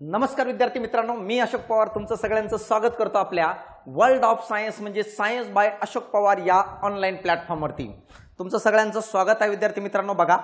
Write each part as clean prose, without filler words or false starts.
नमस्कार विद्यार्थी मित्रांनो, मी अशोक पवार तुमचं सगळ्यांचं स्वागत करतो आपल्या वर्ल्ड ऑफ सायन्स म्हणजे सायन्स बाय अशोक पवार या ऑनलाईन प्लॅटफॉर्मवरती तुमचं सगळ्यांचं स्वागत आहे। विद्यार्थी मित्रांनो, बघा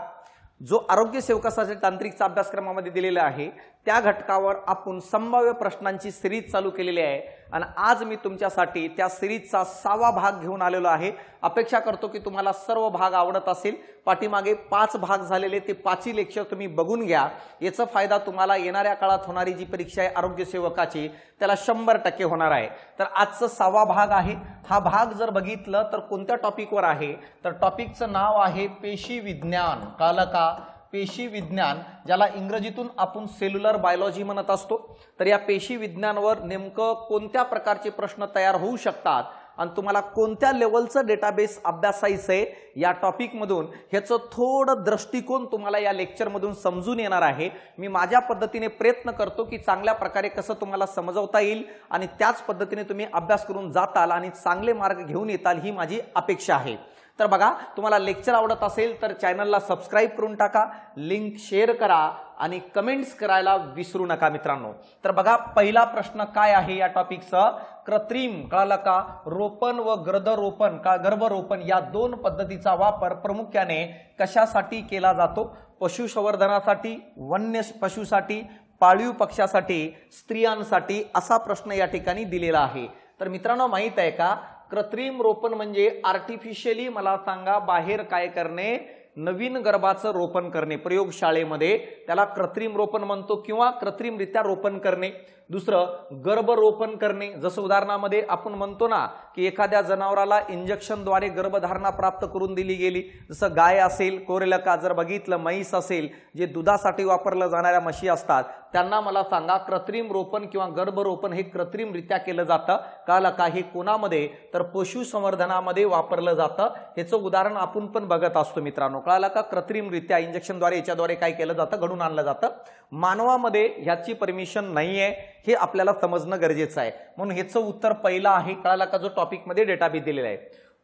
जो आरोग्य सेवकासाठी तांत्रिकचा अभ्यासक्रमामध्ये दिलेला आहे त्या घटकावर आपण संभाव्य प्रश्नांची सिरीज चालू केलेली आहे आणि आज मी तुमच्यासाठी त्या सिरीजचा 6वा भाग घेऊन आलेलो आहे। अपेक्षा करतो की तुम्हाला सर्व भाग आवडत असेल। पाठीमागे 5 भाग झालेले ते 5ही लेक्चर तुम्ही बघून घ्या। याचा फायदा तुम्हाला येणाऱ्या काळात होणारी जी परीक्षा आहे आरोग्य सेवकाची त्याला 100% होणार आहे। तर आजचा 6वा भाग आहे। हा भाग जर बघितलं तर कोणत्या टॉपिकवर आहे तर टॉपिकचं नाव आहे पेशी विज्ञान। कळलं का? पेशी विज्ञान, ज्याला इंग्रजीतून आपण सेल्युलर बायोलॉजी म्हणत असतो। तर या पेशी विज्ञानावर नेमकं कोणत्या प्रकारचे प्रश्न तयार होऊ शकतात आणि तुम्हाला कोणत्या लेवलचं डेटाबेस अभ्यासायचं आहे या टॉपिक मधून ह्याचं थोडं दृष्टिकोन तुम्हाला या लेक्चर मधून समजून येणार आहे। मी माझ्या पद्धतीने प्रयत्न करतो की चांगल्या प्रकारे कसं तुम्हाला समजवता येईल आणि त्याच पद्धतीने तुम्ही अभ्यास करून जाताल आणि चांगले मार्क घेऊन येताल ही माझी अपेक्षा आहे। तर बघा, तुम्हाला लेक्चर आवडत असेल तर चॅनलला सबस्क्राइब करून टाका, लिंक शेअर करा आणि कमेंट्स करायला विसरू नका मित्रांनो। तर बघा, पहिला प्रश्न काय आहे या टॉपिकचा? कृत्रिम, कळलं का, रोपण व गर्भरोपण या दोन पद्धतीचा वापर प्रामुख्याने कशासाठी केला जातो? पशुसंवर्धनासाठी, वन्य पशुसाठी, पाळीव पक्ष्यासाठी, स्त्रियांसाठी असा प्रश्न या ठिकाणी दिलेला आहे। तर मित्रांनो, माहित आहे का, कृत्रिम रोपण म्हणजे आर्टिफिशियली मला सांगा बाहेर काय करणे, नवीन गर्भाचं रोपण करणे प्रयोगशाळेमध्ये, त्याला कृत्रिम रोपण म्हणतो किंवा कृत्रिमरित्या रोपण करणे। दुसरं गर्भरोपण करणे, जसं उदाहरणामध्ये आपण म्हणतो ना की एखाद्या जनावराला इंजेक्शनद्वारे गर्भधारणा प्राप्त करून दिली गेली, जसं गाय असेल, कोरेलका जर बघितलं, म्हैस असेल, जे दुधासाठी वापरल्या जाणाऱ्या म्हशी असतात त्यांना मला सांगा कृत्रिम रोपण किंवा गर्भरोपण हे कृत्रिमरित्या केलं जातं। कळलं का? हे कोणामध्ये? तर पशुसंवर्धनामध्ये वापरलं जातं। ह्याचं उदाहरण आपण पण बघत असतो मित्रांनो। कळलं का? कृत्रिमरित्या इंजेक्शनद्वारे याच्याद्वारे काय केलं जातं, घडून आणलं जातं। मानवामध्ये ह्याची परमिशन नाहीये, हे आपल्याला समजणं गरजेचं आहे। म्हणून ह्याचं उत्तर पहिलं आहे। कळलं का? जो टॉपिक मध्ये डेटाबेस दिलेला आहे।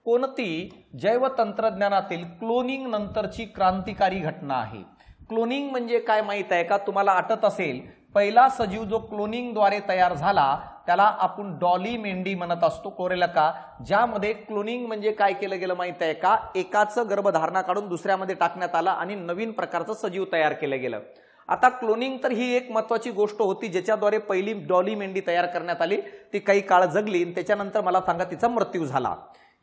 कोणती जैव तंत्रज्ञानातील क्लोनिंग नंतरची क्रांतिकारी घटना आहे? क्लोनिंग म्हणजे काय माहित आहे का? तुम्हाला आठवत असेल, पहिला सजीव जो क्लोनिंगद्वारे तयार झाला त्याला आपण डॉली मेंढी म्हणत असतो, कोरेलका, ज्यामध्ये क्लोनिंग म्हणजे काय केलं गेलं माहित आहे का? एकाचं गर्भधारणा काढून दुसऱ्यामध्ये टाकण्यात आला आणि नवीन प्रकारचं सजीव तयार केलं गेलं। आता क्लोनिंग तर ही एक महत्त्वाची गोष्ट होती ज्याच्याद्वारे पहिली डॉली मेंढी तयार करण्यात आली। ती काही काळ जगली आणि त्याच्यानंतर मला सांगा तिचा मृत्यू झाला।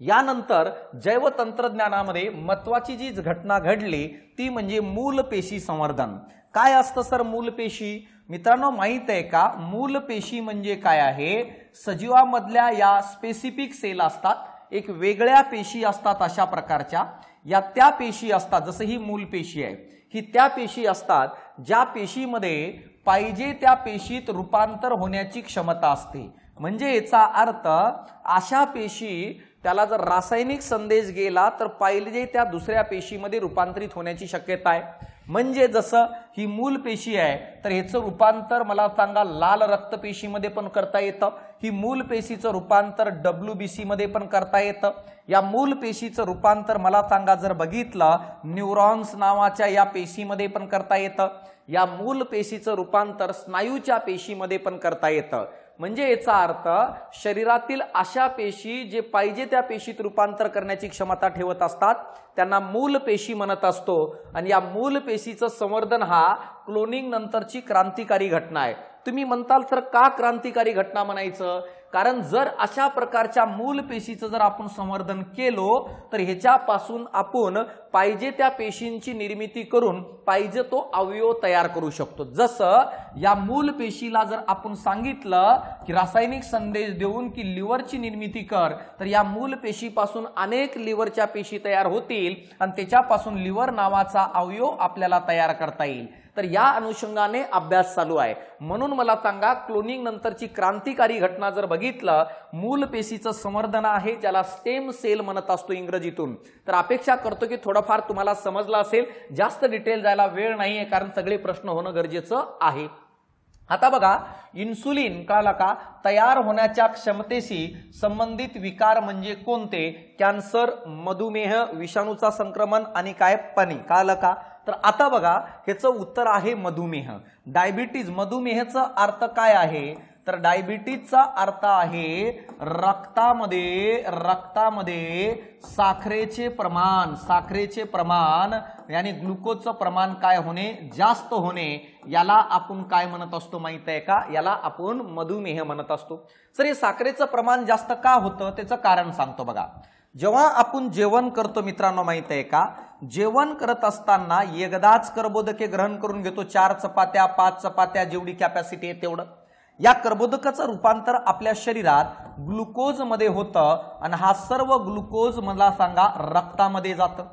यानंतर जैव तंत्रज्ञानामध्ये महत्त्वाची जी घटना घडली ती म्हणजे मूल पेशी संवर्धन। काय असतं सर मूल पेशी? मित्रांनो, माहित आहे का, मूल पेशी म्हणजे काय आहे? सजीवामधल्या या स्पेसिफिक सेल असतात, एक वेगळ्या पेशी असतात अशा प्रकारच्या, या त्या पेशी असतात। जसं ही मूल पेशी आहे, ही त्या पेशी असतात ज्या पेशीमध्ये पाहिजे त्या पेशीत रूपांतर होण्याची क्षमता असते। म्हणजे याचा अर्थ अशा पेशी त्याला जर रासायनिक संदेश गेला तर पाहिजे त्या दुसऱ्या पेशीमध्ये रूपांतरित होण्याची शक्यता आहे। म्हणजे जसं ही मूल पेशी आहे तर ह्याचं रूपांतर मला सांगा लाल रक्तपेशीमध्ये पण करता येतं। ही मूल पेशीचं रूपांतर WBC मध्ये पण करता येतं। या मूल पेशीचं रूपांतर मला सांगा जर बघितलं न्यूरॉन्स नावाच्या या पेशीमध्ये पण करता येतं। या मूल पेशीचं रूपांतर स्नायूच्या पेशीमध्ये पण करता येतं। म्हणजे याचा अर्थ शरीरातील अशा पेशी जे पाहिजे त्या पेशीत रूपांतर करण्याची क्षमता ठेवत असतात त्यांना मूल पेशी म्हणत असतो। आणि या मूल पेशीचं संवर्धन हा क्लोनिंग नंतरची क्रांतिकारी घटना आहे। तुम्ही म्हणताल तर का क्रांतिकारी घटना म्हणायचं? कारण जर अशा प्रकारच्या मूल पेशीचं जर आपण संवर्धन केलो तर ह्याच्यापासून आपण पाहिजे त्या पेशींची निर्मिती करून पाहिजे तो अवयव तयार करू शकतो। जसं या मूल पेशीला जर आपण सांगितलं की रासायनिक संदेश देऊन की लिव्हरची निर्मिती कर, तर या मूल पेशीपासून अनेक लिव्हरच्या पेशी तयार होतील आणि त्याच्यापासून लिव्हर नावाचा अवयव आपल्याला तयार करता येईल। तर या अनुषंगाने अभ्यास चालू आहे। म्हणून मला सांगा क्लोनिंग नंतरची क्रांतिकारी घटना जर बघितलं, मूल पेशीचं संवर्धन आहे ज्याला स्टेम सेल म्हणत असतो इंग्रजीतून। तर अपेक्षा करतो की थोडंफार तुम्हाला समजलं असेल। जास्त डिटेल जायला वेळ नाहीये कारण सगळे प्रश्न होणं गरजेचं आहे। आता बघा, इन्सुलिन कळलं का तयार होण्याच्या क्षमतेशी संबंधित विकार म्हणजे कोणते? कॅन्सर, मधुमेह, विषाणूचा संक्रमण आणि काय पणी कळलं का? तर आता बघा ह्याचं उत्तर आहे मधुमेह. डायबिटीज, मधुमेहाचा अर्थ काय आहे तर डायबिटीजचा अर्थ आहे रक्तामध्ये साखरेचे प्रमाण यानी ग्लुकोजचं प्रमाण काय होणे, जास्त होणे, याला आपण काय म्हणत असतो माहित आहे का, याला आपण मधुमेह म्हणत असतो. सर हे साखरेचं प्रमाण जास्त का होतं त्याचं कारण सांगतो बघा. जेव्हा आपण जेवण करतो मित्रांनो माहित आहे का, जेवण करत असताना एकदाच कर्बोदके ग्रहण करून घेतो, 4 चपात्या 5 चपात्या जेवढी कॅपॅसिटी आहे तेवढं. या कर्बोदकाचं रूपांतर आपल्या शरीरात ग्लुकोज मध्ये होतं आणि हा सर्व ग्लुकोज मला सांगा रक्तामध्ये जातं.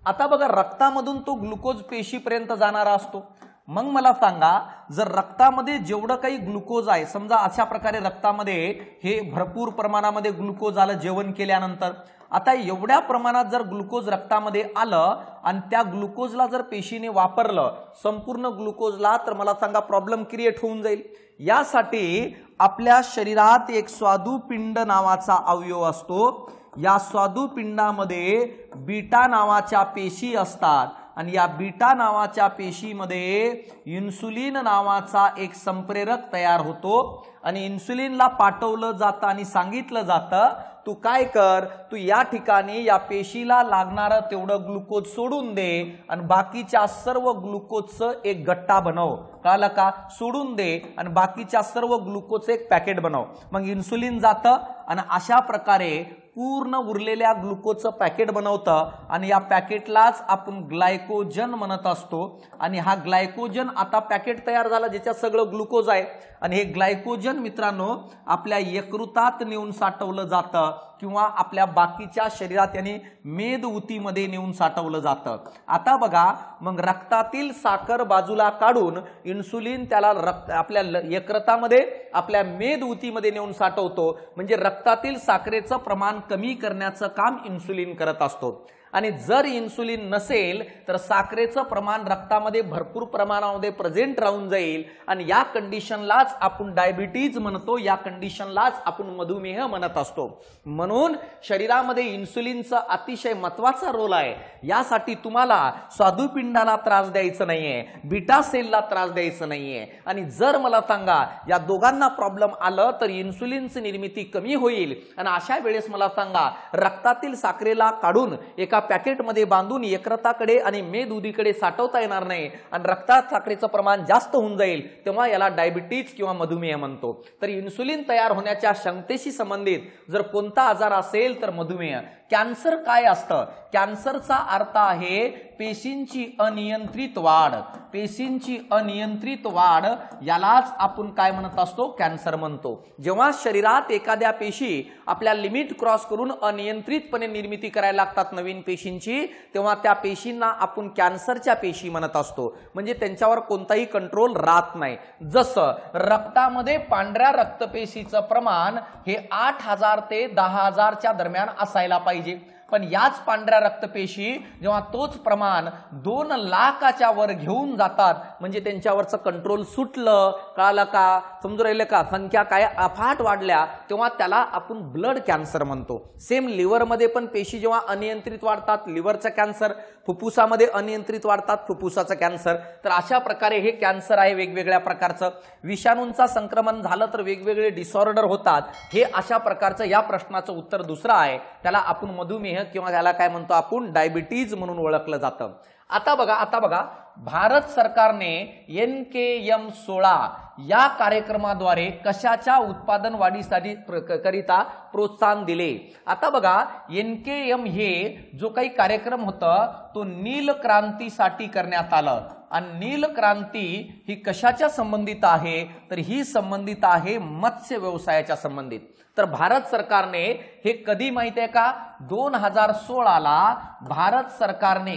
आता बघा रक्तामधून तो ग्लुकोज पेशीपर्यंत जाणारा असतो. मग मला सांगा जर रक्तामध्ये जेवढं काही ग्लुकोज आहे, समजा अशा प्रकारे रक्तामध्ये हे भरपूर प्रमाणामध्ये ग्लुकोज आलं जेवण केल्यानंतर, आता एवढ्या प्रमाणात जर ग्लुकोज रक्तामध्ये आलं आणि त्या ग्लुकोजला जर पेशीने वापरलं संपूर्ण ग्लुकोजला, तर मला सांगा प्रॉब्लेम क्रिएट होऊन जाईल. यासाठी आपल्या शरीरात एक स्वादुपिंड नावाचा अवयव असतो. या स्वादुपिंडामध्ये बीटा नावाच्या पेशी असतात आणि या बीटा नावाच्या पेशीमध्ये इन्सुलिन नावाचा एक संप्रेरक तयार होतो आणि इन्सुलिनला पाठवलं जातं आणि सांगितलं जातं तू काय कर, तू या ठिकाणी या पेशीला लागणारं तेवढं ग्लुकोज सोडून दे आणि बाकीच्या सर्व ग्लुकोजचं एक गट्टा बनव, कळलं का, सोडून दे आणि बाकीच्या सर्व ग्लुकोजचं एक पॅकेट बनव. मग इन्सुलिन जातं आणि अशा प्रकारे पूर्ण उरलेल्या ग्लुकोजचं पॅकेट बनवतं आणि या पॅकेटलाच आपण ग्लायकोजन म्हणत असतो. आणि हा ग्लायकोजन आता पॅकेट तयार झाला ज्याच्यात सगळं ग्लुकोज आहे आणि हे ग्लायकोजन मित्रांनो आपल्या यकृतात नेऊन साठवलं जातं किंवा आपल्या बाकीच्या शरीरात यानी मेदउतीमध्ये नेऊन साठवलं जातं. आता बघा मग रक्तातील साखर बाजूला काढून इन्सुलिन त्याला आपल्या यकृतामध्ये आपल्या मेदउतीमध्ये नेऊन साठवतो, म्हणजे रक्तातील साखरेचं प्रमाण कमी करण्याचं काम इन्सुलिन करत असतो. आणि जर इन्सुलिन नसेल तर साखरेचं प्रमाण रक्तामध्ये भरपूर प्रमाणामध्ये प्रेझेंट राहून जाईल आणि या कंडिशनलाच आपण डायबिटीज म्हणतो, या कंडिशनलाच आपण मधुमेह म्हणत असतो. म्हणून शरीरामध्ये इन्सुलिनचा अतिशय महत्त्वाचा रोल आहे. यासाठी तुम्हाला स्वादुपिंडाला त्रास द्यायचा नाहीये, बीटा सेलला त्रास द्यायचा नाहीये. आणि जर मला सांगा या दोघांना प्रॉब्लेम आलं तर इन्सुलिनची निर्मिती कमी होईल आणि अशा वेळेस मला सांगा रक्तातील साखरेला काढून एका पॅकेटमध्ये बांधून यकृताकडे आणि मेदउतीकडे साठवता येणार नाही आणि रक्तात साखरेचं प्रमाण जास्त होऊन जाईल, तेव्हा याला डायबिटीज किंवा मधुमेह म्हणतो. तर इन्सुलिन तयार होण्याच्या क्षमतेशी संबंधित जर कोणता आजार असेल तर मधुमेह. कॅन्सर काय असतं, कॅन्सरचा अर्थ आहे पेशींची अनियंत्रित वाढ, पेशींची अनियंत्रित वाढ, यालाच आपण काय म्हणत असतो, कॅन्सर म्हणतो. जेव्हा शरीरात एखाद्या पेशी आपल्या लिमिट क्रॉस करून अनियंत्रितपणे निर्मिती करायला लागतात नवीन पेशींची, तेव्हा त्या पेशींना आपण कॅन्सरच्या पेशी म्हणत असतो, म्हणजे त्यांच्यावर कोणताही कंट्रोल राहत नाही. जसं रक्तामध्ये पांढऱ्या रक्तपेशीचं प्रमाण हे 8,000 ते 10,000च्या दरम्यान असायला पाहिजे, पण याच पांढऱ्या रक्तपेशी जेव्हा तोच प्रमाण 2 लाखाच्या वर घेऊन जातात, म्हणजे त्यांच्यावरचं कंट्रोल सुटलं, कळालं का, समजून राहिलं का, संख्या काय अफाट वाढल्या, तेव्हा त्याला आपण ब्लड कॅन्सर म्हणतो. सेम लिव्हरमध्ये पण पेशी जेव्हा अनियंत्रित वाढतात लिव्हरचा कॅन्सर, फुफ्फुसामध्ये अनियंत्रित वाढतात फुफ्फुसाचा कॅन्सर. तर अशा प्रकारे हे कॅन्सर आहे वेगवेगळ्या प्रकारचं. विषाणूंचा संक्रमण झालं तर वेगवेगळे डिसऑर्डर होतात. हे अशा प्रकारचं या प्रश्नाचं उत्तर दुसरं आहे, त्याला आपण मधुमेह किंवा त्याला काय म्हणतो आपण डायबिटीज म्हणून ओळखलं जातं. आता बघा भारत सरकारने NKM16 या कार्यक्रमाद्वारे कशाच्या उत्पादन वाढीसाठी करिता प्रोत्साहन दिले. आता बघा NKM हे जो काही कार्यक्रम होता तो नील क्रांतीसाठी करण्यात आला आणि नील क्रांती ही कशाच्या संबंधित आहे तर ही संबंधित आहे मत्स्य व्यवसायाच्या संबंधित. तर भारत सरकारने हे कधी माहिती आहे का, 2016ला भारत सरकारने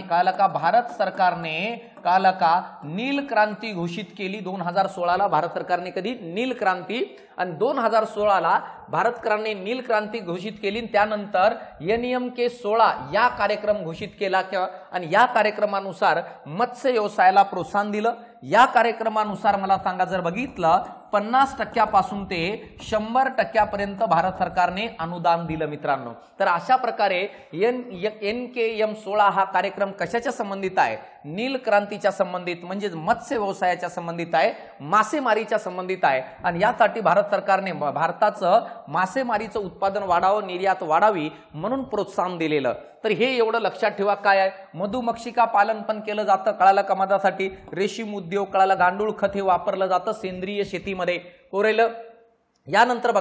कळलं का नील क्रांती घोषित केली. 2016ला भारत सरकारने कधी नील क्रांती, आणि 2016ला भारत सरकारने नील क्रांती घोषित केली. त्यानंतर NMK16 या कार्यक्रम घोषित केला आणि या कार्यक्रमानुसार मत्स्य व्यवसायाला प्रोत्साहन दिलं. या कार्यक्रमानुसार मला सांगा जर बघितलं 50% ते 100% भारत सरकारने अनुदान दिलं मित्रांनो। तर अशा प्रकारे NKM16 हा कार्यक्रम कशाच्या संबंधित आहे? नील क्रांतीच्या संबंधित म्हणजे मत्स्य व्यवसायाच्या संबंधित आहे, मासेमारीच्या संबंधित आहे आणि यासाठी भारत सरकारने भारताचं मासेमारीचं उत्पादन वाढावं, निर्यात वाढावी म्हणून प्रोत्साहन दिलेलं। तर हे एवढं लक्षात ठेवा। काय आहे? मधुमक्षिका पालन पण केलं जातं, कळालं का? मधासाठी रेशीम उद्योग, कळालं? गांडूळ खत हे वापरलं जातं सेंद्रिय शेतीमध्ये, कोरेलं? यानंतर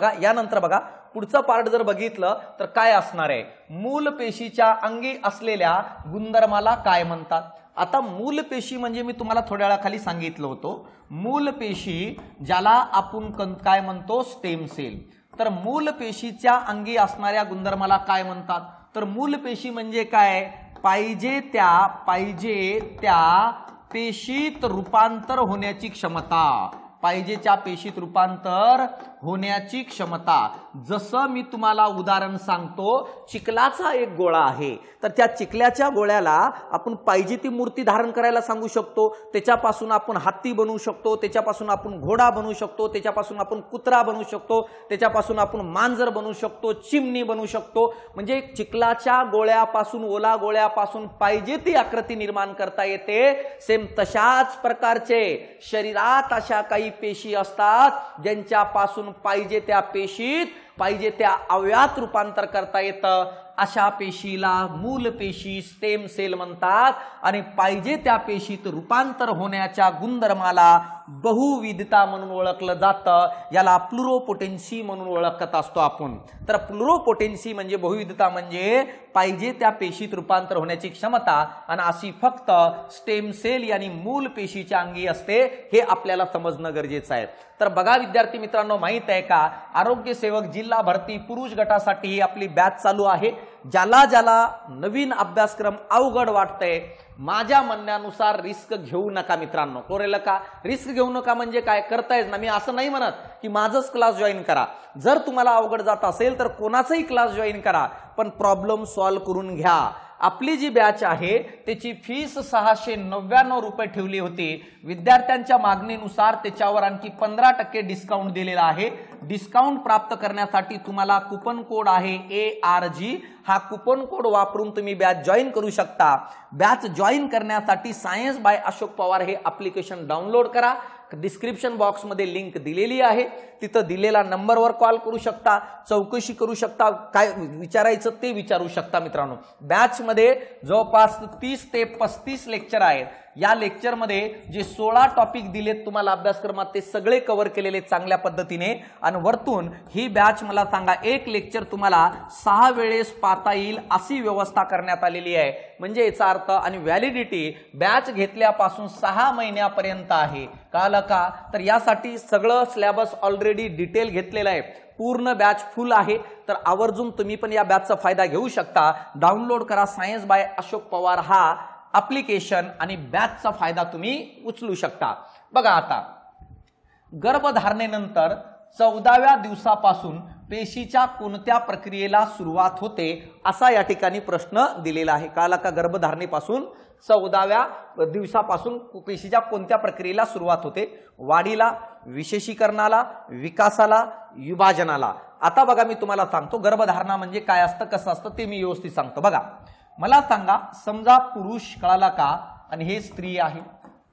बघा पुढचं पार्ट जर बघितलं तर काय असणार आहे? मूल पेशीच्या अंगी असलेल्या गुणधर्माला काय म्हणतात? आता मूल पेशी म्हणजे मी तुम्हाला थोड्या वेळाखाली सांगितलं होतं, मूल पेशी ज्याला आपण काय म्हणतो? Stem cell. तर मूल पेशीच्या अंगी असणाऱ्या गुणधर्माला काय म्हणतात? तर मूल पेशी म्हणजे काय? पाहिजे त्या पेशीत रूपांतर होण्याची क्षमता, पाहिजेच्या पेशीत रूपांतर होण्याची क्षमता। जसं मी तुम्हाला उदाहरण सांगतो, चिखलाचा एक गोळा आहे, तर त्या चिखल्याच्या गोळ्याला आपण पाहिजे ती मूर्ती धारण करायला सांगू शकतो, त्याच्यापासून आपण हत्ती बनवू शकतो, त्याच्यापासून आपण घोडा बनवू शकतो, त्याच्यापासून आपण कुत्रा बनवू शकतो, त्याच्यापासून आपण मांजर बनवू शकतो, चिमणी बनवू शकतो। म्हणजे चिखलाच्या गोळ्यापासून, ओला गोळ्यापासून पाहिजे ती आकृती निर्माण करता येते। सेम तशाच प्रकारचे शरीरात अशा काही पेशी असतात ज्यांच्यापासून पाहिजे त्या पेशीत, पाहिजे त्या अवयवात रूपांतर करता येतं। अशा पेशीला मूल पेशी, स्टेम सेल म्हणतात आणि पाहिजे त्या पेशीत रूपांतर होण्याच्या गुणधर्माला बहुविधता म्हणून ओळखलं जातं। याला प्लुरोपोटेन्सी म्हणून ओळखत असतो आपण। तर प्लुरोपोटेन्सी म्हणजे बहुविधता, म्हणजे पाहिजे त्या पेशीत रूपांतर होण्याची क्षमता, आणि अशी फक्त स्टेम सेल यानी मूल पेशीच्या अंगी असते, हे आपल्याला समजणं गरजेचं आहे। तर बघा विद्यार्थी मित्रांनो, माहित आहे का, आरोग्य सेवक जिल्हा भरती पुरुष गटासाठी ही आपली बॅच चालू आहे। ज्याला नवीन अभ्यासक्रम अवघड वाटतंय, माझ्या म्हणण्यानुसार रिस्क घेऊ नका मित्रांनो, कोरेलं का? रिस्क घेऊ नका म्हणजे काय? करतायच ना, मी असं नाही म्हणत की माझंच क्लास जॉईन करा। जर तुम्हाला अवघड जात असेल तर कोणाचाही क्लास जॉईन करा, पण प्रॉब्लेम सॉल्व्ह करून घ्या। आपली जी बॅच आहे त्याची फीस 699 रुपये ठेवली होती। विद्यार्थ्यांच्या मागणीनुसार त्याच्यावर आणखी 15% डिस्काउंट दिलेला आहे। डिस्काउंट प्राप्त करण्यासाठी तुम्हाला कुपन कोड आहे ARG, हा कुपन कोड वापरून तुम्ही बॅच जॉईन करू शकता। बॅच जॉईन करण्यासाठी सायन्स बाय अशोक पवार हे ॲप्लिकेशन डाउनलोड करा। डिस्क्रिप्शन बॉक्स मध्ये लिंक दिलेली आहे, तिथं दिलेला नंबरवर कॉल करू शकता, चौकशी करू शकता, काय विचारायचं ते विचारू शकता मित्रांनो। बॅच मध्ये जवळपास 30 ते 35 लेक्चर आहेत। या लेक्चर मध्ये जे 16 टॉपिक दिलेत तुम्हाला अभ्यासक्रमात, ते सगळे कव्हर केलेले चांगल्या पद्धतीने, आणि वरतून ही बॅच मला सांगा एक लेक्चर तुम्हाला 6 वेळेस पाहता येईल अशी व्यवस्था करण्यात आलेली आहे। म्हणजे याचा अर्थ, आणि व्हॅलिडिटी बॅच घेतल्यापासून 6 महिन्यापर्यंत आहे, कळलं का? तर यासाठी सगळं सिलेबस ऑलरेडी डिटेल घेतलेलं आहे, पूर्ण बॅच फुल आहे। तर आवर्जून तुम्ही पण या बॅचचा फायदा घेऊ शकता। डाउनलोड करा सायन्स बाय अशोक पवार हा ॲप्लिकेशन आणि बॅचचा फायदा तुम्ही उचलू शकता। बघा आता, गर्भधारणेनंतर 14व्या दिवसापासून पेशीच्या कोणत्या प्रक्रियेला सुरुवात होते, असा या ठिकाणी प्रश्न दिलेला आहे। कळलं का? गर्भधारणेपासून 14व्या दिवसापासून पेशीच्या कोणत्या प्रक्रियेला सुरुवात होते? वाढीला, विशेषीकरणाला, विकासाला, विभाजनाला। आता बघा मी तुम्हाला सांगतो गर्भधारणा म्हणजे काय असतं, कसं असतं ते मी व्यवस्थित सांगतो। बघा मला सांगा, समजा पुरुष, कळाला का, आणि हे स्त्री आहे।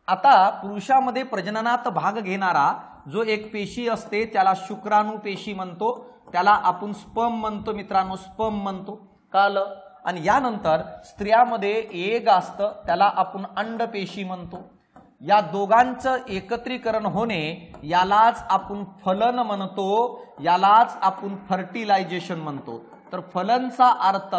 आता पुरुषामध्ये प्रजननात भाग घेणारा जो एक पेशी असते त्याला शुक्राणू पेशी म्हणतो, त्याला आपण स्पर्म म्हणतो मित्रांनो, स्पर्म म्हणतो, कळलं? आणि यानंतर स्त्रियामध्ये एग असतं, त्याला आपण अंडपेशी म्हणतो। या दोघांचं एकत्रीकरण होणे यालाच आपण फलन म्हणतो, यालाच आपण फर्टिलायझेशन म्हणतो। तर फलनचा अर्थ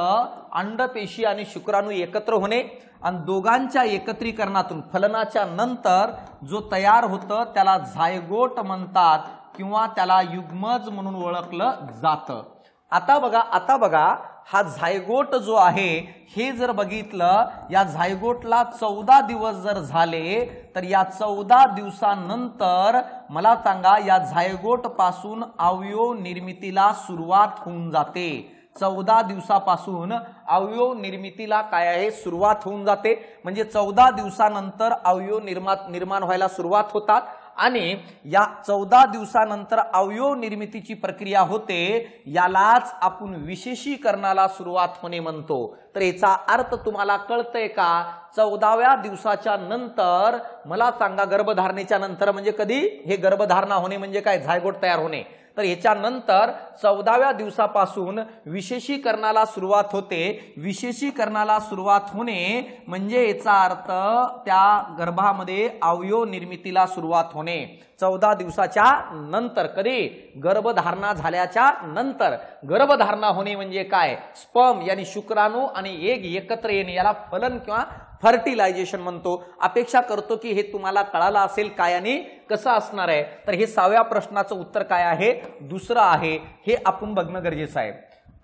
अंडपेशी आणि शुक्राणू एकत्र होणे, आणि दोघांच्या एकत्रीकरणातून फलनाच्या नंतर जो तयार होतं त्याला झायगोट म्हणतात, किंवा त्याला युग्मज म्हणून ओळखलं जातं। आता बघा हा झायगोट जो आहे, हे जर बघितलं, या झायगोटला 14 दिवस जर झाले, तर या 14 दिवसानंतर मला सांगा या झायगोट पासून अवयव निर्मितीला सुरुवात होऊन जाते। 14 दिवसापासून अवयव निर्मितीला काय आहे, सुरुवात होऊन जाते। म्हणजे 14 दिवसानंतर अवयव निर्माण व्हायला सुरुवात होतात, आणि या 14 दिवसानंतर अवयव निर्मितीची प्रक्रिया होते, यालाच आपण विशेषीकरणाला सुरुवात होणे म्हणतो। तर याचा अर्थ तुम्हाला कळतंय का? 14व्या दिवसाच्या नंतर मला सांगा, गर्भधारणेच्या नंतर म्हणजे कधी? हे गर्भधारणा होणे म्हणजे काय? झायगोट तयार होणे। तर याच्यानंतर 14व्या दिवसापासून विशेषीकरणाला सुरुवात होते। विशेषीकरणाला सुरुवात होणे म्हणजे याचा अर्थ त्या गर्भामध्ये अवयव निर्मितीला सुरुवात होणे 14 दिवसाच्या नंतर। कधी? गर्भधारणा झाल्याच्या नंतर। गर्भधारणा होणे म्हणजे काय? स्पर्म यानी शुक्राणू आणि एग एकत्र येणे, याला फलन किंवा फर्टिलायझेशन म्हणतो। अपेक्षा करतो की हे तुम्हाला कळालं असेल काय आणि कसं असणार आहे। तर हे 6व्या प्रश्नाचं उत्तर काय आहे? दुसरं आहे, हे आपण बघणं गरजेचं आहे।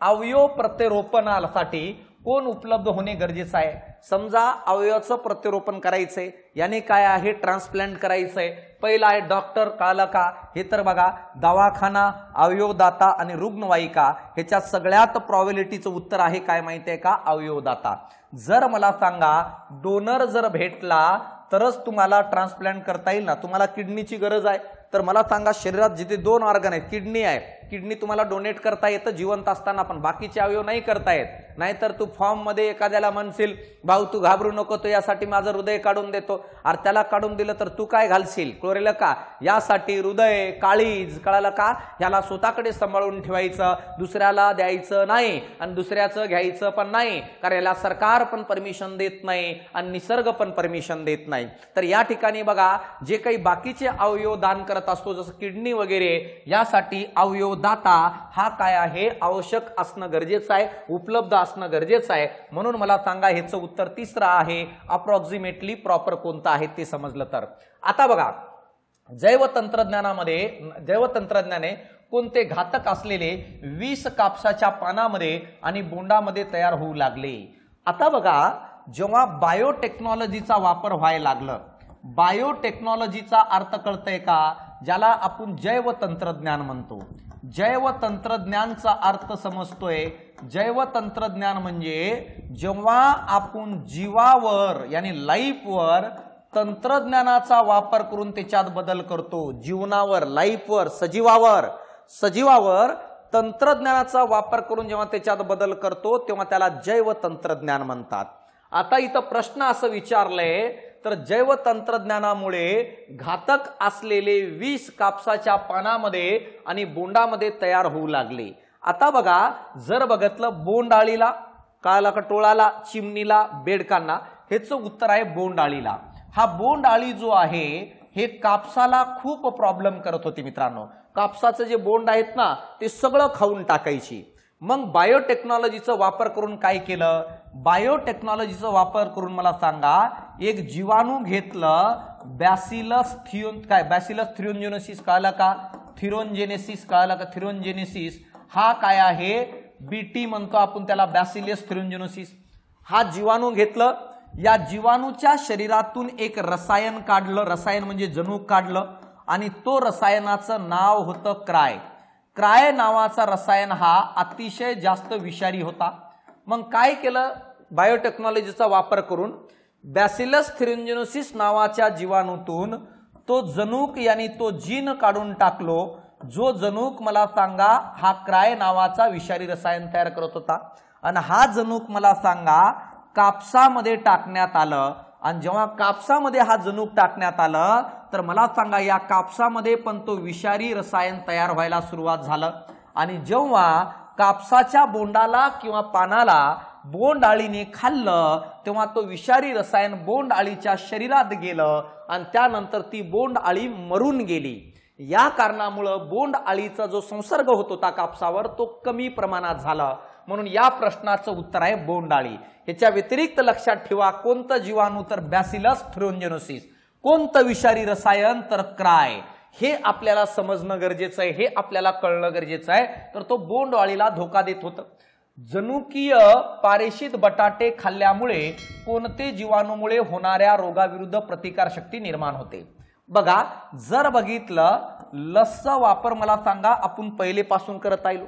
अवयव प्रत्यारोपणासाठी कोण उपलब्ध होणे गरजेचं आहे? समजा अवयवाचं प्रत्यारोपण करायचंय, याने काय आहे? ट्रान्सप्लांट करायचंय। पहिला आहे डॉक्टर, कळलं का? हे तर बघा, दवाखाना, अवयवदाता आणि रुग्णवाहिका, ह्याच्या सगळ्यात प्रॉबिलिटीचं उत्तर आहे काय माहिती आहे का? अवयवदाता। जर मला सांगा डोनर जर भेटला तरच तुम्हाला ट्रान्सप्लांट करता येईल ना। तुम्हाला किडनीची गरज आहे, तर मला सांगा शरीरात जिथे 2 ऑर्गन आहेत, किडनी आहे, किडनी तुम्हाला डोनेट करता येतं जिवंत असताना, पण बाकीचे अवयव नाही करता येत। नाहीतर तू फॉर्म मध्ये एखाद्याला म्हणशील भाऊ तू घाबरू नको, तो यासाठी माझं हृदय काढून देतो, अरे त्याला काढून दिलं तर तू काय घालशील? क्लोरेल का? यासाठी हृदय, काळीज, कळालं का? याला स्वतःकडे सांभाळून ठेवायचं, दुसऱ्याला द्यायचं नाही आणि दुसऱ्याचं घ्यायचं पण नाही, कारण याला सरकार पण परमिशन देत नाही आणि निसर्ग पण परमिशन देत नाही। तर या ठिकाणी बघा, जे काही बाकीचे अवयव दान करत असतो जसं किडनी वगैरे, यासाठी अवयवदाता हा काय आहे? आवश्यक असणं गरजेचं आहे, उपलब्ध असणं गरजेचं आहे। म्हणून मला सांगा ह्याचं उत्तर तिसरं आहे। अप्रॉक्सिमेटली प्रॉपर कोणतं आहे ते समजलं तर। आता बघा, जैवतंत्रज्ञाने कोणते घातक असलेले 20 कापसाच्या पानामध्ये आणि बोंडामध्ये तयार होऊ लागले? आता बघा, जेव्हा बायोटेक्नॉलॉजीचा वापर व्हायला लागलं, बायोटेक्नॉलॉजीचा अर्थ कळतंय का? ज्याला आपण जैवतंत्रज्ञान म्हणतो। जैवतंत्रज्ञानचा अर्थ समजतोय, जैवतंत्रज्ञान म्हणजे जेव्हा आपण जीवावर यानी लाईफवर तंत्रज्ञानाचा वापर करून त्याच्यात बदल करतो। जीवनावर, लाईफवर, सजीवावर तंत्रज्ञानाचा वापर करून जेव्हा त्याच्यात बदल करतो तेव्हा त्याला जैवतंत्रज्ञान म्हणतात। आता इथं प्रश्न असं विचारलंय, तर जैवतंत्रज्ञानामुळे घातक असलेले 20 कापसाच्या पानामध्ये आणि बोंडामध्ये तयार होऊ लागले। आता बघा, जर बघितलं बोंडाळीला, काळाला का टोळाला, चिमणीला, बेडकांना, ह्याचं उत्तर आहे बोंडाळीला। हा बोंडाळी जो आहे हे कापसाला खूप प्रॉब्लेम करत होती मित्रांनो। कापसाचं जे बोंड आहेत ना ते सगळं खाऊन टाकायची। मग बायोटेक्नॉलॉजीचा वापर करून काय केलं? बायोटेक्नॉलॉजीचा वापर करून मला सांगा, एक जीवाणू घेतलं, बॅसिलस थिरोंजेनेसिस, कळलं का? थिरोंजेनेसिस, कळलं का? थिरोंजेनेसिस हा काय आहे? बीटी म्हणतो आपण त्याला, बॅसिलस थिरोंजेनेसिस। हा जीवाणू घेतलं, या जीवाणूच्या शरीरातून एक रसायन काढलं, रसायन म्हणजे जनुक काढलं, आणि तो रसायनाचं नाव होतं क्राय। क्राय नावाचा रसायन हा अतिशय जास्त विषारी होता। मग काय केलं? बायोटेक्नॉलॉजीचा वापर करून बॅसिलस थिरोंजेनेसिस नावाच्या जीवाणूतून तो जनुक यानी तो जीन काढून टाकलो, जो जनुक मला सांगा हा क्राय नावाचा विषारी रसायन तयार करत होता। आणि हा जनुक मला सांगा कापसामध्ये टाकण्यात आलं, आणि जेव्हा कापसामध्ये हा जनुक टाकण्यात आलं तर मला सांगा या कापसामध्ये पण तो विषारी रसायन तयार व्हायला सुरुवात झालं। आणि जेव्हा कापसाच्या बोंडाला किंवा पानाला बोंडाळीने खाल्लं तेव्हा तो विषारी रसायन बोंडाळीच्या शरीरात गेलं आणि त्यानंतर ती बोंडाळी मरून गेली। या कारणामुळे बोंडाळीचा जो संसर्ग होत होता कापसावर तो कमी प्रमाणात झाला, म्हणून या प्रश्नाचं उत्तर आहे बोंडाळी। याच्या व्यतिरिक्त लक्षात ठेवा, कोणतं जीवाणू? तर बॅसिलस थिरोंजेनेसिस। कोणतं विषारी रसायन? तर क्राय। हे आपल्याला समजणं गरजेचं आहे, हे आपल्याला कळणं गरजेचं आहे। तर तो बोंडअळीला धोका देत होतं। जनुकीय पारेषित बटाटे खाल्ल्यामुळे कोणते जीवाणूमुळे होणाऱ्या रोगाविरुद्ध प्रतिकारशक्ती निर्माण होते? बघा, जर बघितलं लसचा वापर मला सांगा आपण पहिलेपासून करत आलो।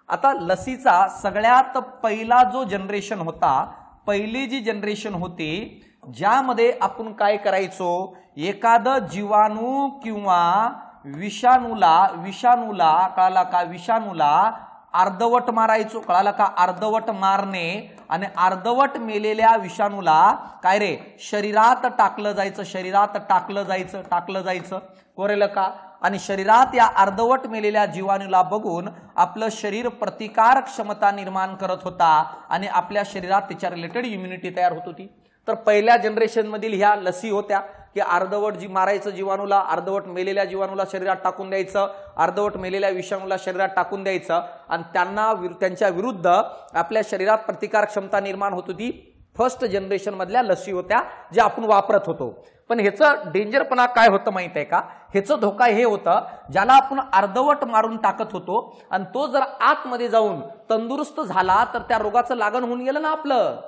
आता लसीचा सगळ्यात पहिला जो जनरेशन होता, पहिली जी जनरेशन होती ज्यामध्ये आपण काय करायचो, एखादं जीवाणू किंवा विषाणूला कळाला का, विषाणूला अर्धवट मारायचो, कळाला का, अर्धवट मारणे, आणि अर्धवट मेलेल्या विषाणूला काय रे शरीरात टाकलं जायचं, कोरेल का, आणि शरीरात या अर्धवट मेलेल्या जीवाणूला बघून आपलं शरीर प्रतिकार क्षमता निर्माण करत होता आणि आपल्या शरीरात त्याच्या रिलेटेड इम्युनिटी तयार होत होती. तर पहिल्या जनरेशन मधील ह्या लसी होत्या की अर्धवट मारायचं जीवाणूला, अर्धवट मेलेल्या जीवाणूला शरीरात टाकून द्यायचं, अर्धवट मेलेल्या विषाणूला शरीरात टाकून द्यायचं, आणि त्यांच्या विरुद्ध आपल्या शरीरात प्रतिकार क्षमता निर्माण होत होती. फर्स्ट जनरेशन मधल्या लसी होत्या ज्या आपण वापरत होतो. पण ह्याचं डेंजरपणा काय होतं माहित आहे का, ह्याचं धोका हे होतं, ज्याला आपण अर्धवट मारून टाकत होतो आणि तो जर आतमध्ये जाऊन तंदुरुस्त झाला तर त्या रोगाचं लागण होऊन गेलं ना, आपलं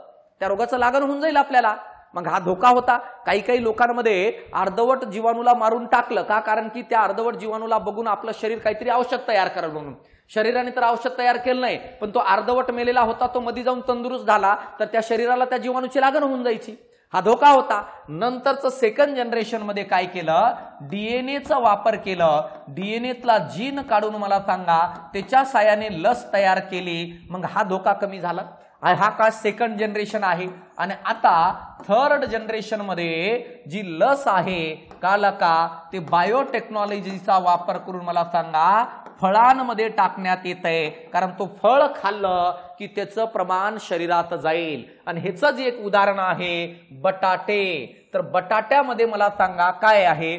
त्या रोगाचं लागण होऊन जाईल आपल्याला. मग हा धोका होता. काही लोकांमध्ये अर्धवट जीवाणूला मारून टाकलं का, कारण की त्या अर्धवट जीवाणूला बघून आपलं शरीर काहीतरी औषध तयार करेल म्हणून. शरीराने तर औषध तयार केलं नाही, पण तो अर्धवट मेलेला होता, तो मध्ये जाऊन तंदुरुस्त झाला तर त्या शरीराला त्या जीवाणूची लागण होऊन जायची. हा धोका होता. नंतरचं सेकंड जनरेशन मध्ये काय केलं, डीएनएचा वापर केलं, डीएनएतला जीन काढून मला सांगा त्याच्या साहाय्याने लस तयार केली. मग हा धोका कमी झाला. हा का सेकंड जनरेशन आहे. आणि आता थर्ड जनरेशन मध्ये जी लस आहे काला का, ते बायोटेक्नॉलॉजीचा वापर करून मला सांगा फळांमध्ये टाकण्यात येत आहे. कारण तो फळ खाल्लं की त्याचं प्रमाण शरीरात जाईल. आणि ह्याचं जे एक उदाहरण आहे बटाटे. तर बटाट्यामध्ये मला सांगा काय आहे,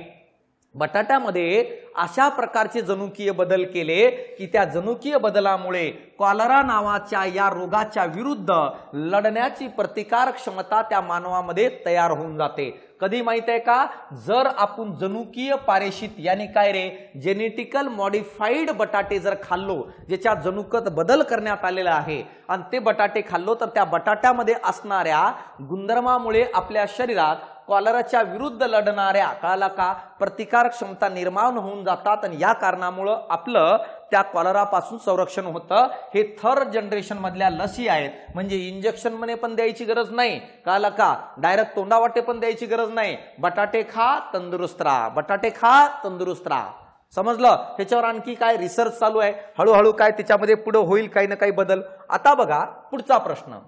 बटाट्यामध्ये अशा प्रकारचे जनुकीय बदल केले की त्या जनुकीय बदलामुळे कॉलरा नावाच्या या रोगाच्या विरुद्ध लढण्याची प्रतिकार क्षमता त्या मानवामध्ये तयार होऊन जाते. कधी माहित आहे का, जर आपण जनुकीय पारेषित यानी काय रे जेनेटिकल मॉडिफाईड बटाटे जर खाल्लो, ज्याच्या जनुकत बदल करण्यात आलेला आहे, आणि ते बटाटे खाल्लो तर त्या बटाट्यामध्ये असणाऱ्या गुणधर्मामुळे आपल्या शरीरात कॉलराच्या विरुद्ध लढणाऱ्या कळाला का प्रतिकार क्षमता निर्माण होऊन जातात. आणि या कारणामुळं आपलं त्या कॉलरापासून संरक्षण होतं. हे थर्ड जनरेशन मधल्या लसी आहेत. म्हणजे इंजेक्शन मध्ये पण द्यायची गरज नाही, कळाला का, डायरेक्ट तोंडावाटे पण द्यायची गरज नाही. बटाटे खा तंदुरुस्त राहा, बटाटे खा तंदुरुस्त राहा. समजलं. त्याच्यावर आणखी काय रिसर्च चालू आहे, हळूहळू काय त्याच्यामध्ये पुढे होईल काही ना काही बदल. आता बघा पुढचा प्रश्न,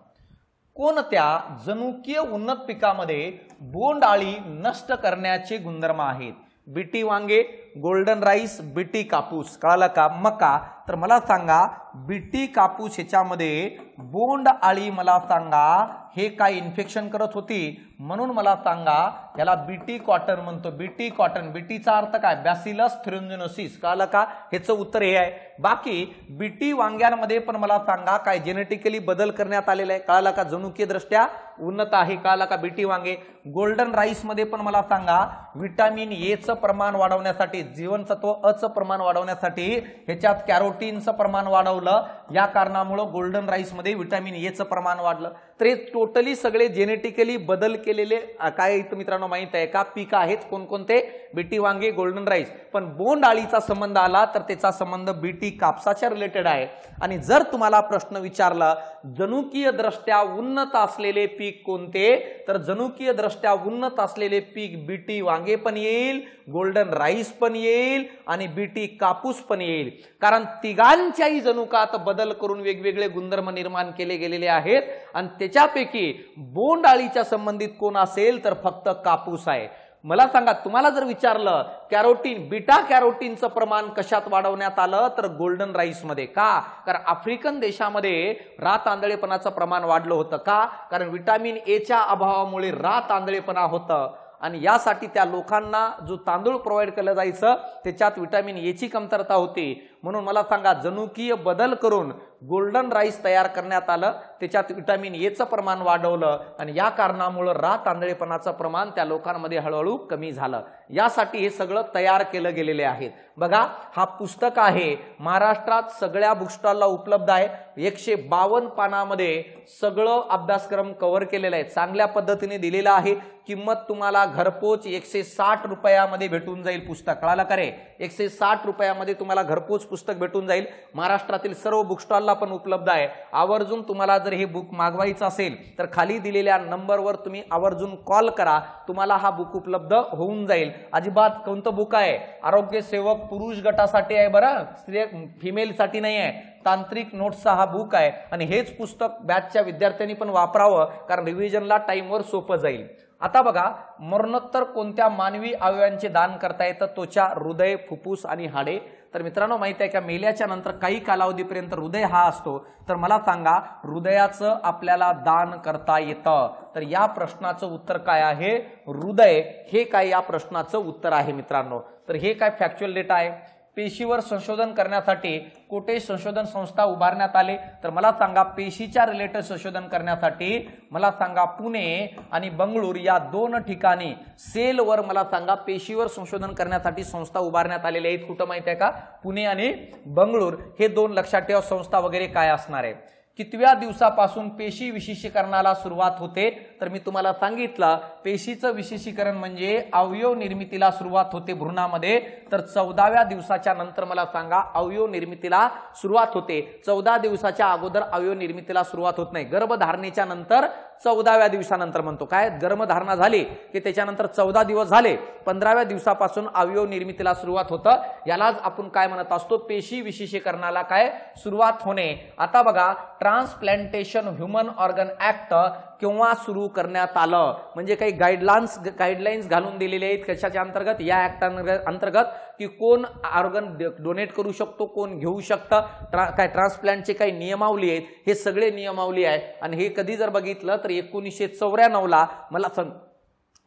कोणत्या जनुकीय उन्नत पिकामध्ये बोंडअळी नष्ट करण्याचे गुणधर्म आहेत? बीटी वांगे, गोल्डन राईस, बीटी कापूस, कळाला का, मका. तर मला सांगा बीटी कापूस ह्याच्यामध्ये बोंडअळी मला सांगा हे काय इन्फेक्शन करत होती, म्हणून मला सांगा याला बीटी कॉटन म्हणतो. बीटी कॉटन, बीटीचा अर्थ काय, बॅसिलस थ्रिंजिनोसिस, कळाला का, ह्याचं उत्तर हे आहे. बाकी बीटी वांग्यांमध्ये पण मला सांगा काय जेनेटिकली बदल करण्यात आलेला आहे, कळाला का, जनुकीय दृष्ट्या उन्नत आहे, कळाला का, बीटी वांगे. गोल्डन राईस मध्ये पण मला सांगा विटामिन ए चं प्रमाण वाढवण्यासाठी, जीवनसत्व अ चं प्रमाण वाढवण्यासाठी ह्याच्यात कॅरोटीनचं प्रमाण वाढवलं. या कारणामुळे गोल्डन राईस मध्ये विटामिन ए चं प्रमाण वाढलं. तर हे टोटली सगळे जेनेटिकली बदल केलेले काय मित्रांनो माहित आहे का पीक आहेत. कोणकोणते? बीटी वांगे, गोल्डन राईस. पण बोंडअळीचा संबंध आला तर त्याचा संबंध बीटी कापसाच्या रिलेटेड आहे. आणि जर तुम्हाला प्रश्न विचारला जनुकीय दृष्ट्या उन्नत असलेले पीक कोणते, तर जनुकीय दृष्ट्या उन्नत असलेले पीक बीटी वांगे पण येईल, गोल्डन राईस पण येईल आणि बीटी कापूस पण येईल. कारण तिघांच्याही जनुकात बदल करून वेगवेगळे गुणधर्म निर्माण केले गेलेले आहेत. आणि त्याच्यापैकी बोंडअळीच्या संबंधित कोण असेल तर फक्त कापूस आहे. मला सांगा तुम्हाला जर विचारलं कॅरोटीन, बीटा कॅरोटीनचं प्रमाण कशात वाढवण्यात आलं तर गोल्डन राईस मध्ये. का? कारण आफ्रिकन देशामध्ये रात आंधळेपणाचं प्रमाण वाढलं होतं. का? कारण विटामिन ए च्या अभावामुळे रात आंधळेपणा होतं आणि यासाठी त्या लोकांना जो तांदूळ प्रोव्हाइड केलं जायचं त्याच्यात विटामिन ए ची कमतरता होती. म्हणून मला सांगा जनुकीय बदल करून गोल्डन राईस तयार करण्यात आलं, त्याच्यात विटामिन ए चं प्रमाण वाढवलं आणि या कारणामुळे रात आंधळेपणाचं प्रमाण त्या लोकांमध्ये हळूहळू कमी झालं. यासाठी हे सगळं तयार केलं गेलेले आहे. बघा हा पुस्तक आहे, महाराष्ट्रात सगळ्या बुक स्टॉलला उपलब्ध आहे. 152 पानामध्ये सगळं अभ्यासक्रम कव्हर केलेला आहे, चांगल्या पद्धतीने दिलेला आहे. किंमत तुम्हाला घरपोच 160 रुपयामध्ये भेटून जाईल पुस्तक. कळालं का रे? 160 रुपयामध्ये तुम्हाला घरपोच पुस्तक भेटून जाईल. महाराष्ट्रातील सर्व बुक स्टॉलला अमेझॉनला पण उपलब्ध आहे. आवर्जून तुम्हाला जर हे बुक मागवायचं असेल तर खाली दिलेल्या नंबरवर तुम्ही आवर्जून कॉल करा, तुम्हाला हा बुक उपलब्ध होऊन जाईल. अजिबात कोणतं बुक आहे? आरोग्य सेवक पुरुष गटासाठी आहे बरं, स्त्री फिमेल साठी नाही आहे. तांत्रिक नोट्सचा हा बुक आहे आणि हेच पुस्तक बॅचच्या विद्यार्थ्यांनी पण वापरावं, कारण रिव्हिजनला टाइमवर सोपं जाईल. आता बघा, मरणोत्तर कोणत्या मानवी अवयवांचे दान करता येतं? त्वचा, हृदय, फुफ्फुस आणि हाडे. तर मित्रांनो, माहिती आहे का, मेल्याच्या नंतर काही कालावधीपर्यंत हृदय हा असतो. तर मला सांगा, हृदयाचं आपल्याला दान करता येतं? तर या प्रश्नाचं उत्तर काय आहे? हृदय हे काय या प्रश्नाचं उत्तर आहे मित्रांनो. तर हे काय फॅक्च्युअल डेटा आहे. पेशीवर संशोधन करण्यासाठी कोठे संशोधन संस्था उभारण्यात आले? तर मला सांगा, पेशीच्या रिलेटेड संशोधन करण्यासाठी मला सांगा पुणे आणि बंगळूर या दोन ठिकाणी सेलवर मला सांगा पेशीवर संशोधन करण्यासाठी संस्था उभारण्यात आलेल्या आहेत. कुठं माहिती आहे का? पुणे आणि बंगळूर हे दोन लक्षात ठेवा. संस्था वगैरे काय असणार आहे. कितव्या दिवसापासून पेशी विशेषीकरणाला सुरुवात होते? तर मी तुम्हाला सांगितलं, पेशीचं विशेषीकरण म्हणजे अवयव निर्मितीला सुरुवात होते भ्रूणामध्ये. तर 14व्या दिवसाच्या नंतर मला सांगा अवयव निर्मितीला सुरुवात होते. 14 दिवसाच्या अगोदर अवयव निर्मितीला सुरुवात होत नाही. गर्भधारणेच्या नंतर 14व्या दिवसानंतर म्हणतो. काय? गर्भधारणा झाली की त्याच्यानंतर 14 दिवस झाले, 15व्या दिवसापासून अवयव निर्मितीला सुरुवात होतं. यालाच आपण काय म्हणत असतो? पेशी विशेषीकरणाला काय सुरुवात होणे. आता बघा, ट्रान्सप्लांटेशन ह्युमन ऑर्गन ऍक्ट केव्हा सुरू करण्यात आलं? म्हणजे काही गाईडलाईन्स घालून दिलेले आहेत. कशाच्या अंतर्गत? या ऍक्ट अंतर्गत, की कोण ऑर्गन डोनेट करू शकतो, कोण घेऊ शकतं, काय ट्रान्सप्लांटचे काही नियमावली आहेत. हे सगळे नियमावली आहे. आणि हे कधी जर बघितलं तर 1994ला मला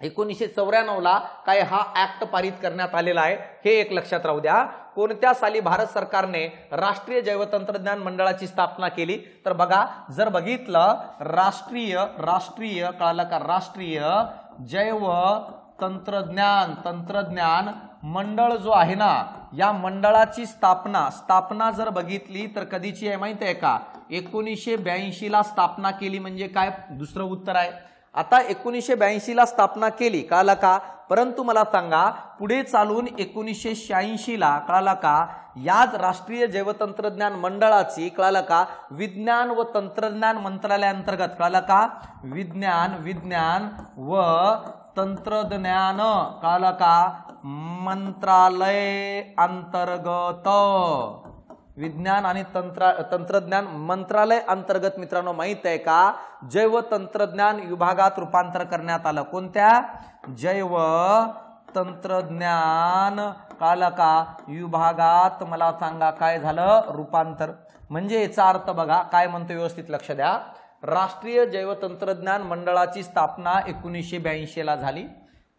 1994ला काय हा ऍक्ट पारित करण्यात आलेला आहे. हे एक लक्षात राहू द्या. कोणत्या साली भारत सरकारने राष्ट्रीय जैवतंत्रज्ञान मंडळाची स्थापना केली? तर बघा, जर बघितलं राष्ट्रीय कळालं का? राष्ट्रीय जैव तंत्रज्ञान मंडळ जो आहे ना, या मंडळाची स्थापना जर बघितली तर कधीची आहे माहिती आहे का? 1982ला स्थापना केली. म्हणजे काय? दुसरं उत्तर आहे. आता 1982ला स्थापना केली, कळालं का? परंतु मला सांगा, पुढे चालून 1986ला कळालं का, याच राष्ट्रीय जैवतंत्रज्ञान मंडळाची कळालं का विज्ञान व तंत्रज्ञान मंत्रालयाअंतर्गत कळालं का विज्ञान व तंत्रज्ञान कळालं का मंत्रालय अंतर्गत विज्ञान आणि तंत्रज्ञान मंत्रालय अंतर्गत मित्रांनो माहित आहे का जैव तंत्रज्ञान विभागात रूपांतर करण्यात आलं. कोणत्या? जैव तंत्रज्ञान कळालं का विभागात मला सांगा काय झालं रूपांतर. म्हणजे याचा अर्थ बघा काय म्हणतो व्यवस्थित लक्ष द्या. राष्ट्रीय जैव तंत्रज्ञान मंडळाची स्थापना 1982ला झाली.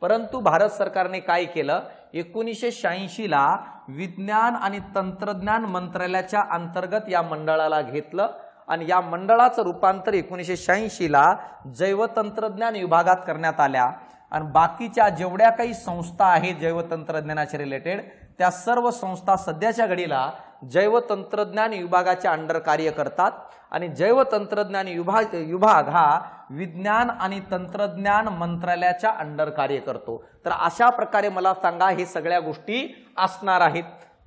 परंतु भारत सरकारने काय केलं 1986ला विज्ञान आणि तंत्रज्ञान मंत्रालयाच्या अंतर्गत या मंडळाला घेतलं आणि या मंडळाचं रूपांतर 1986ला जैव तंत्रज्ञान विभागात करण्यात आल्या. आणि बाकीच्या जेवढ्या काही संस्था आहेत जैव तंत्रज्ञानाच्या रिलेटेड त्या सर्व संस्था सध्याच्या घडीला जैव तंत्रज्ञान विभागाच्या अंडर कार्य करतात आणि जैव तंत्रज्ञान विभाग हा विज्ञान आणि तंत्रज्ञान मंत्रालयाच्या अंडर कार्य करतो. तर अशा प्रकारे मला सांगा हे सगळ्या गोष्टी असणार आहेत.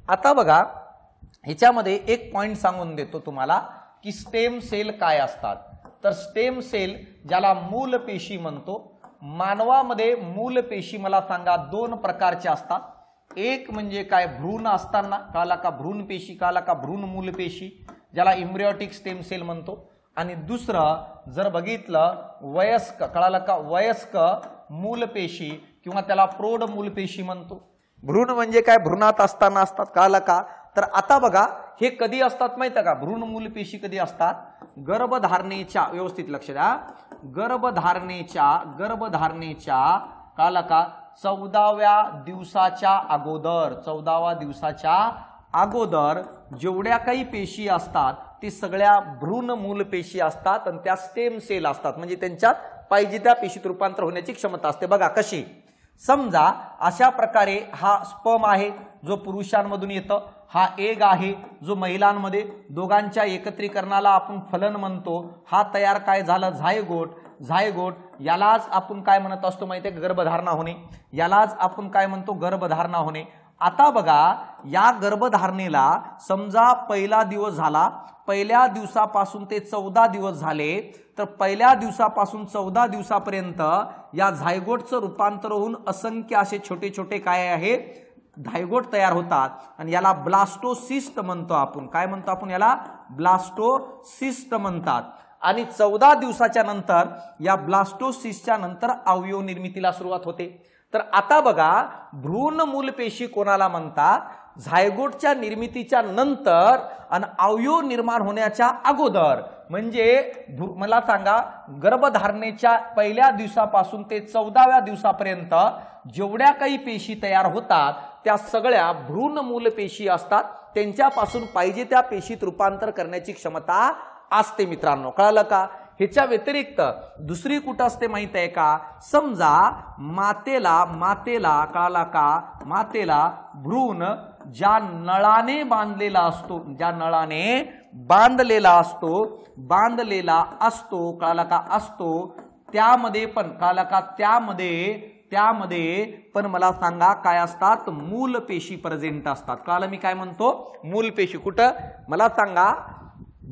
आता बघा ह्याच्यामध्ये एक पॉइंट सांगून देतो तुम्हाला की स्टेम सेल काय असतात. तर स्टेम सेल ज्याला मूल पेशी म्हणतो. मानवामध्ये मूल पेशी मला सांगा दोन प्रकारचे असतात. एक म्हणजे काय भ्रूण असताना कळाला का भ्रूण पेशी कळाला का भ्रूण मूल पेशी ज्याला एम्ब्रियोटिक स्टेम सेल म्हणतो. आणि दुसरं जर बघितलं वयस्क कळाला का वयस्क मूल पेशी किंवा त्याला प्रौढ मूल पेशी म्हणतो. भ्रूण म्हणजे काय भ्रूणात असताना असतात कळाला का. तर आता बघा हे कधी असतात माहिती आहे का भ्रूण मूल पेशी कधी असतात गर्भधारणेच्या व्यवस्थित लक्ष द्या गर्भधारणेच्या कळाला का 14व्या दिवसाच्या अगोदर 14व्या दिवसाच्या अगोदर जेवढ्या काही पेशी असतात ते सगळ्या भ्रूण मूल पेशी असतात आणि त्या स्टेम सेल असतात. म्हणजे त्यांच्यात पाहिजे त्या पेशीत रूपांतर होण्याची क्षमता असते. बघा कशी समजा अशा प्रकारे हा स्पर्म आहे जो पुरुषांमधून येतो. हा एग आहे जो महिलांमध्ये दोघांच्या एकत्रीकरणाला आपण फलन म्हणतो. हा तयार काय झालं झायगोट यालाच आपण काय म्हणत असतो माहिती आहे गर्भधारणा होणे. यालाच आपण काय म्हणतो गर्भधारणा होणे. आता बघा या गर्भधारणेला समजा पहिला दिवस झाला, पहिल्या दिवसापासून ते 14 दिवस झाले, तर पहिल्या दिवसापासून 14 दिवसापर्यंत या झायगोटचं रूपांतर होऊन असंख्य असे छोटे छोटे काय आहे झायगोट तयार होतात आणि याला ब्लास्टोसिस्ट म्हणतो आपण. काय म्हणतो आपण याला? ब्लास्टोसिस्ट म्हणतात. आणि 14 दिवसाच्या नंतर या ब्लास्टोसिस्टच्या नंतर अवयव निर्मितीला सुरुवात होते. तर आता बघा भ्रूण मूलपेशी कोणाला म्हणतात? झायगोटच्या निर्मितीच्या नंतर आणि अवयव निर्माण होण्याच्या अगोदर. म्हणजे मला सांगा गर्भधारणेच्या पहिल्या दिवसापासून ते 14व्या दिवसापर्यंत जेवढ्या काही पेशी तयार होतात त्या सगळ्या भ्रूण मूलपेशी असतात. त्यांच्यापासून पाहिजे त्या पेशीत रूपांतर करण्याची क्षमता असते मित्रांनो. कळलं का? ह्याच्या व्यतिरिक्त दुसरी कुठं असते माहित आहे का? समजा मातेला कळला का? मातेला भ्रूण ज्या नळाने बांधलेला असतो कळला का? असतो त्यामध्ये पण कळला का? त्यामध्ये पण मला सांगा काय असतात? मूलपेशी प्रेझेंट असतात. कळलं मी काय म्हणतो? मूलपेशी. कुठं मला सांगा?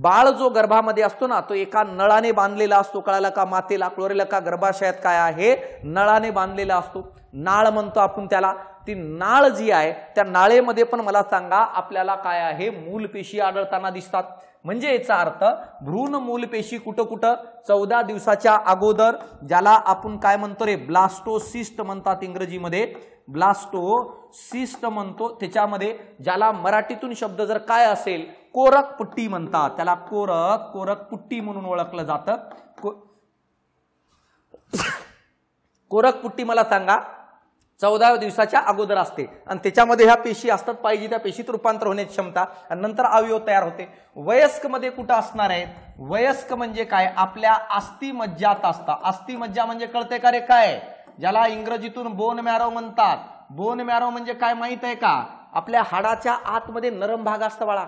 बाळ जो गर्भामध्ये असतो ना तो एका नळाने बांधलेला असतो. कळाला का? मातेला क्लोरेला का गर्भाशयात काय आहे? नळाने बांधलेला असतो. नाळ म्हणतो आपण त्याला. ती नाळ जी आहे त्या नाळेमध्ये पण मला सांगा आपल्याला काय आहे? मूलपेशी आढळताना दिसतात. म्हणजे याचा अर्थ भ्रूण मूलपेशी कुठं 14 दिवसाच्या अगोदर, ज्याला आपण काय म्हणतो रे? ब्लास्टोसिस्ट म्हणतात इंग्रजीमध्ये. ब्लास्टोसिस्ट म्हणतो. त्याच्यामध्ये ज्याला मराठीतून शब्द जर काय असेल कोरकपुट्टी म्हणतात. त्याला कोरकपुट्टी म्हणून ओळखलं जातं. कोरकपुट्टी मला सांगा 14व्या दिवसाच्या अगोदर असते आणि त्याच्यामध्ये ह्या पेशी असतात. पाहिजे त्या पेशीत रूपांतर होण्याची क्षमता आणि नंतर अवयव तयार होते. वयस्क मध्ये कुठं असणार आहेत? वयस्क म्हणजे काय? आपल्या अस्थिमज्जात असतात. अस्थिमज्जा म्हणजे कळते का रे काय? ज्याला इंग्रजीतून बोन मॅरो म्हणतात. बोन मॅरो म्हणजे काय माहित आहे का? आपल्या हाडाच्या आतमध्ये नरम भाग असतो बाळा.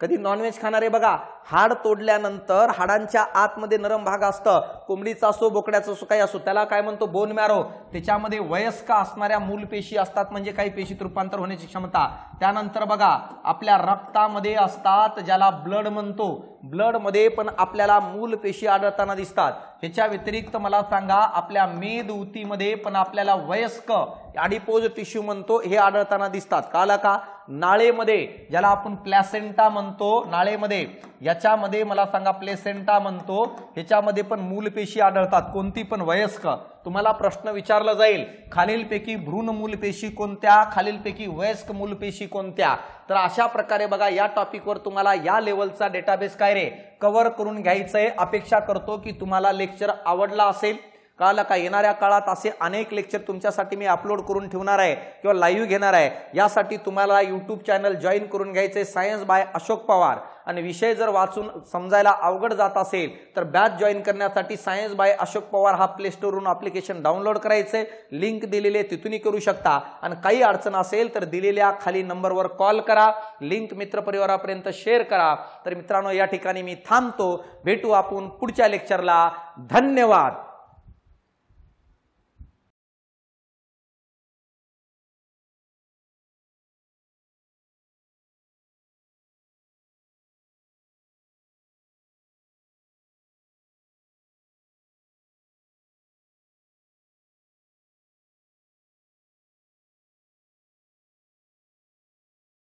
कधी नॉनव्हेज खाणारे बघा हाड तोडल्यानंतर हाडांच्या आतमध्ये नरम भाग असतं. कोंबडीचा असो बोकड्याचा असो काही असो त्याला काय म्हणतो? Bone marrow. त्याच्यामध्ये वयस्क असणाऱ्या मूलपेशी असतात. म्हणजे काही पेशीत रूपांतर होण्याची क्षमता. त्यानंतर बघा आपल्या रक्तामध्ये असतात ज्याला ब्लड म्हणतो. ब्लड मध्ये पण आपल्याला मूलपेशी आढळताना दिसतात. ह्याच्या व्यतिरिक्त मला सांगा आपल्या मेदउतीमध्ये पण आपल्याला वयस्क ॲडिपोज टिश्यू म्हणतो हे आढळताना दिसतात. कळलं का? नाळेमध्ये ज्याला आपण प्लॅसेंटा म्हणतो, नाळेमध्ये याच्यामध्ये मला सांगा प्लेसेंटा म्हणतो, ह्याच्यामध्ये पण मूलपेशी आढळतात. कोणती पण वयस्क. तुम्हाला प्रश्न विचारला जाईल खालीलपैकी भ्रूण मूलपेशी कोणत्या, खालीलपैकी वयस्क मूलपेशी कोणत्या. तर अशा प्रकारे बघा या टॉपिकवर तुम्हाला या लेवलचा डेटाबेस काय रे कव्हर करून घ्यायचंय. अपेक्षा करतो की तुम्हाला लेक्चर आवडला असेल. कळलं का? येणाऱ्या काळात असे अनेक लेक्चर तुमच्यासाठी मी अपलोड करून ठेवणार आहे किंवा लाईव्ह घेणार आहे. यासाठी तुम्हाला यूट्यूब चॅनल जॉईन करून घ्यायचे सायन्स बाय अशोक पवार. आणि विषय जर वाचून समजायला अवघड जात असेल तर बॅच जॉईन करण्यासाठी सायन्स बाय अशोक पवार हा प्ले स्टोरवरून ॲप्लिकेशन डाउनलोड करायचे. लिंक दिलेली आहे तिथूनही करू शकता. आणि काही अडचण असेल तर दिलेल्या खाली नंबरवर कॉल करा. लिंक मित्रपरिवारापर्यंत शेअर करा. तर मित्रांनो या ठिकाणी मी थांबतो. भेटू आपण पुढच्या लेक्चरला. धन्यवाद.